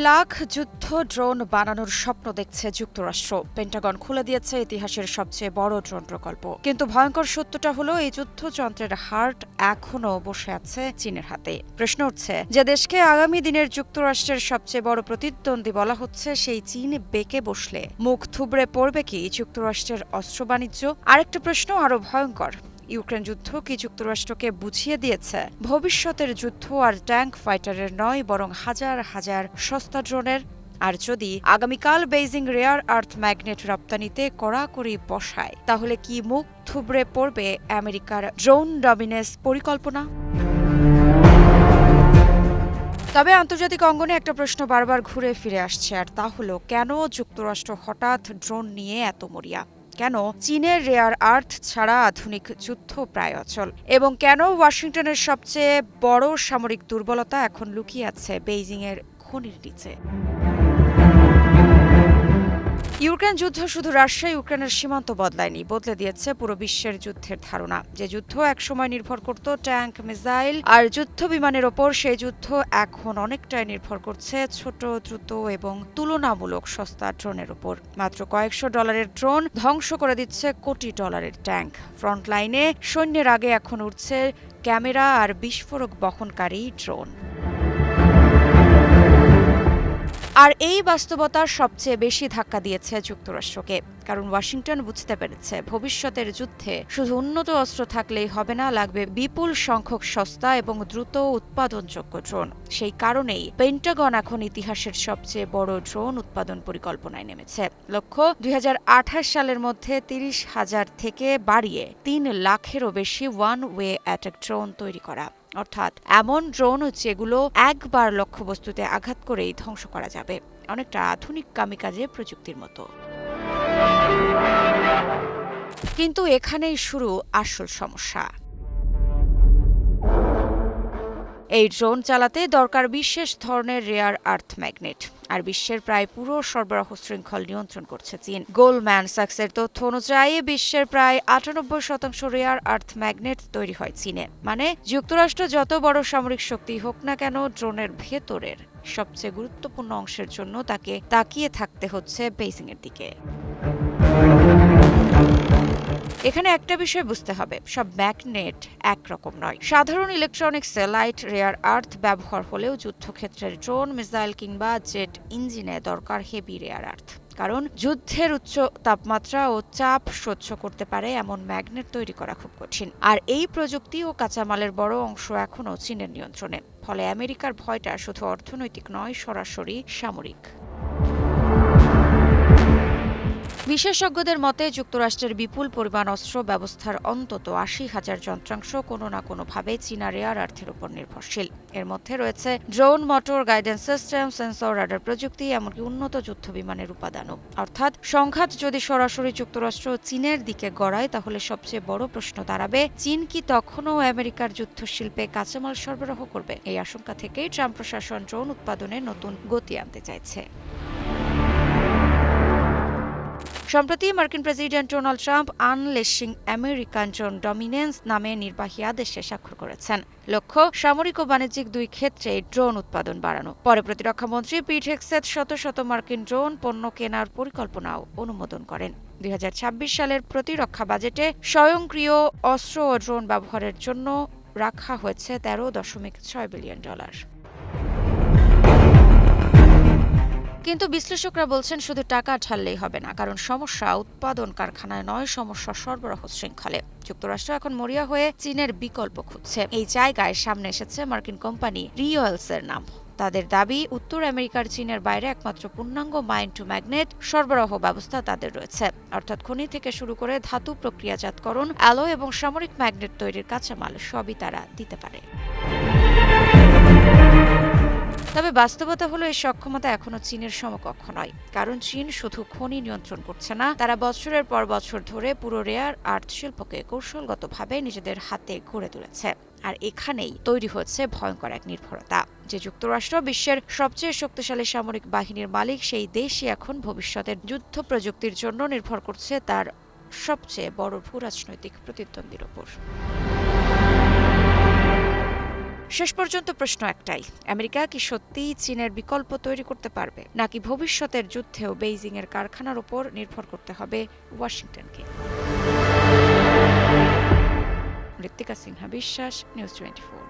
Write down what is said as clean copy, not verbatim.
লাখ যুদ্ধ ড্রোন বানানোর স্বপ্ন দেখছে যুক্তরাষ্ট্র। পেন্টাগন খুলে দিয়েছে ইতিহাসের সবচেয়ে বড় ড্রোন প্রকল্প। কিন্তু ভয়ঙ্কর সত্যটা হলো এই যুদ্ধযন্ত্রের হার্ট এখনো বসে আছে চীনের হাতে। প্রশ্ন উঠছে, যে দেশকে আগামী দিনের যুক্তরাষ্ট্রের সবচেয়ে বড় প্রতিদ্বন্দ্বী বলা হচ্ছে, সেই চীন বেঁকে বসলে মুখ থুবড়ে পড়বে কি যুক্তরাষ্ট্রের অস্ত্র বাণিজ্য? আরেকটা প্রশ্ন আরো ভয়ঙ্কর, ইউক্রেন যুদ্ধ কি যুক্তরাষ্ট্রকে বুঝিয়ে দিয়েছে ভবিষ্যতের যুদ্ধ আর ট্যাঙ্ক ফাইটারের নয়, বরং হাজার হাজার সস্তা ড্রোনের? আর যদি আগামীকাল বেইজিং রেয়ার আর্থ ম্যাগনেট রপ্তানিতে কড়াকড়ি বসায়, তাহলে কি মুখ থুবড়ে পড়বে আমেরিকার ড্রোন ডমিনেন্স পরিকল্পনা? তবে আন্তর্জাতিক অঙ্গনে একটা প্রশ্ন বারবার ঘুরে ফিরে আসছে, আর তা হলো, কেন যুক্তরাষ্ট্র হঠাৎ ড্রোন নিয়ে এত মরিয়া? কেন চীনের রেয়ার আর্থ ছাড়া আধুনিক যুদ্ধ প্রায় অচল? এবং কেন ওয়াশিংটনের সবচেয়ে বড় সামরিক দুর্বলতা এখন লুকিয়ে আছে বেইজিংয়ের খনির নিচে? ইউক্রেন যুদ্ধ শুধু রাশিয়া ইউক্রেনের সীমান্ত বদলায়নি, বদলে দিয়েছে পুরো বিশ্বের যুদ্ধের ধারণা। যে যুদ্ধ একসময় নির্ভর করত ট্যাঙ্ক, মিসাইল আর যুদ্ধ বিমানের ওপর, সেই যুদ্ধ এখন অনেকটাই নির্ভর করছে ছোট, দ্রুত এবং তুলনামূলক সস্তা ড্রোনের উপর। মাত্র কয়েকশো ডলারের ড্রোন ধ্বংস করে দিচ্ছে কোটি ডলারের ট্যাঙ্ক। ফ্রন্টলাইনে সৈন্যের আগে এখন উঠছে ক্যামেরা আর বিস্ফোরক বহনকারী ড্রোন। আর এই বাস্তবতার সবচেয়ে বেশি ধাক্কা দিয়েছে যুক্তরাষ্ট্রকে, কারণ ওয়াশিংটন বুঝতে পেরেছে ভবিষ্যতের যুদ্ধে শুধু উন্নত অস্ত্র থাকলেই হবে না, লাগবে বিপুল সংখ্যক সস্তা এবং দ্রুত উৎপাদনযোগ্য ড্রোন। সেই কারণেই পেন্টাগন এখন ইতিহাসের সবচেয়ে বড় ড্রোন উৎপাদন পরিকল্পনায় নেমেছে। লক্ষ্য ২০২৮ সালের মধ্যে ৩০,০০০ থেকে বাড়িয়ে ৩ লাখেরও বেশি ওয়ান ওয়ে অ্যাটাক ড্রোন তৈরি করা। অর্থাৎ এমন ড্রোন যেগুলো একবার লক্ষ্যবস্তুতে আঘাত করেই ধ্বংস করা যাবে, অনেকটা আধুনিক কামিকাজে প্রযুক্তির মতো। কিন্তু এখানেই শুরু আসল সমস্যা। এই ড্রোন চালাতে দরকার বিশেষ ধরনের রেয়ার আর্থ ম্যাগনেট, আর বিশ্বের প্রায় পুরো সরবরাহ শৃঙ্খল নিয়ন্ত্রণ করছে চীন। গোল্ডম্যান স্যাক্সের তথ্য অনুযায়ী বিশ্বের প্রায় ৯৮% রেয়ার আর্থ ম্যাগনেট তৈরি হয় চীনে। মানে যুক্তরাষ্ট্র যত বড় সামরিক শক্তি হোক না কেন, ড্রোনের ভেতরের সবচেয়ে গুরুত্বপূর্ণ অংশের জন্য তাকে তাকিয়ে থাকতে হচ্ছে বেইজিংয়ের দিকে। এখানে একটা বিষয় বুঝতে হবে, সব ম্যাগনেট একরকম নয়। সাধারণ ইলেকট্রনিক্সে লাইট রেয়ার আর্থ ব্যবহার হলেও যুদ্ধক্ষেত্রের ড্রোন, মিসাইল কিংবা জেট ইঞ্জিনে দরকার হেভি রেয়ার আর্থ। কারণ যুদ্ধের উচ্চ তাপমাত্রা ও চাপ সহ্য করতে পারে এমন ম্যাগনেট তৈরি করা খুব কঠিন। আর এই প্রযুক্তি ও কাঁচামালের বড় অংশ এখনও চীনের নিয়ন্ত্রণে। ফলে আমেরিকার ভয়টা শুধু অর্থনৈতিক নয়, সরাসরি সামরিক। বিশেষজ্ঞদের মতে যুক্তরাষ্ট্রের বিপুল পরিমাণ অস্ত্র ব্যবস্থার অন্তত ৮০,০০০ যন্ত্রাংশ কোনো না কোনোভাবে চীনা রেয়ার আর্থের উপর নির্ভরশীল। এর মধ্যে রয়েছে drone, motor, guidance system, sensor, radar প্রযুক্তি, এমনকি উন্নত যুদ্ধ বিমানের উপাদানও। অর্থাৎ সংঘাত যদি সরাসরি যুক্তরাষ্ট্র চীনের দিকে গড়ায়, তাহলে সবচেয়ে বড় প্রশ্ন দাঁড়াবে, চীন কি তখনও আমেরিকার যুদ্ধশিল্পে কাঁচামাল সরবরাহ করবে? এই আশঙ্কা থেকেই ট্রাম্প প্রশাসন ড্রোন উৎপাদনে নতুন গতি আনতে চাইছে। সম্প্রতি মার্কিন president Donald Trump unleashing American drone dominance নামে নির্বাহী আদেশে স্বাক্ষর করেছেন। লক্ষ্য সামরিক ও বাণিজ্যিক দুই ক্ষেত্রে ড্রোন উৎপাদন বাড়ানো। পরে প্রতিরক্ষামন্ত্রী পিট হেগসেথ শত শত মার্কিন ড্রোন পণ্য কেনার পরিকল্পনাও অনুমোদন করেন। ২০২৬ সালের প্রতিরক্ষা বাজেটে স্বয়ংক্রিয় অস্ত্র ও ড্রোন ব্যবহারের জন্য রাখা হয়েছে $১৩.৬ বিলিয়ন। কিন্তু বিশ্লেষকরা বলছেন, শুধু টাকা ঢাললেই হবে না, কারণ সমস্যা উৎপাদন কারখানায় নয়, সমস্যা সরবরাহ শৃঙ্খলে। যুক্তরাষ্ট্র এখন মরিয়া হয়ে চীনের বিকল্প খুঁজছে। এই জায়গায় সামনে এসেছে মার্কিন কোম্পানি রিওয়েলসের নাম। তাদের দাবি, উত্তর আমেরিকার চীনের বাইরে একমাত্র পূর্ণাঙ্গ মাইন টু ম্যাগনেট সরবরাহ ব্যবস্থা তাদের রয়েছে। অর্থাৎ খনি থেকে শুরু করে ধাতু প্রক্রিয়াজাতকরণ, অ্যালয় এবং সামরিক ম্যাগনেট তৈরির কাঁচামাল সবই তারা দিতে পারে। তবে বাস্তবতা হলো, এই সক্ষমতা এখনো চীনের সমকক্ষ নয়। কারণ চীন শুধু খনি নিয়ন্ত্রণ করছে না, তারা বছরের পর বছর ধরে পুরো রেয়ার আর্থ শিল্পকে কৌশলগতভাবে নিজেদের হাতে গড়ে তুলেছে। আর এখানেই তৈরি হচ্ছে ভয়ঙ্কর এক নির্ভরতা, যে যুক্তরাষ্ট্র বিশ্বের সবচেয়ে শক্তিশালী সামরিক বাহিনীর মালিক, সেই দেশই এখন ভবিষ্যতের যুদ্ধ প্রযুক্তির জন্য নির্ভর করছে তার সবচেয়ে বড় ভূরাজনৈতিক প্রতিদ্বন্দ্বীর ওপর। শেষ পর্যন্ত প্রশ্ন একটাই, আমেরিকা কি সত্যিই চীনের বিকল্প তৈরি করতে পারবে, নাকি ভবিষ্যতের যুদ্ধেও বেইজিং এর কারখানার উপর নির্ভর করতে হবে ওয়াশিংটনকে? ঋত্বিকা সিনহা বিশ্বাস, নিউজ 24।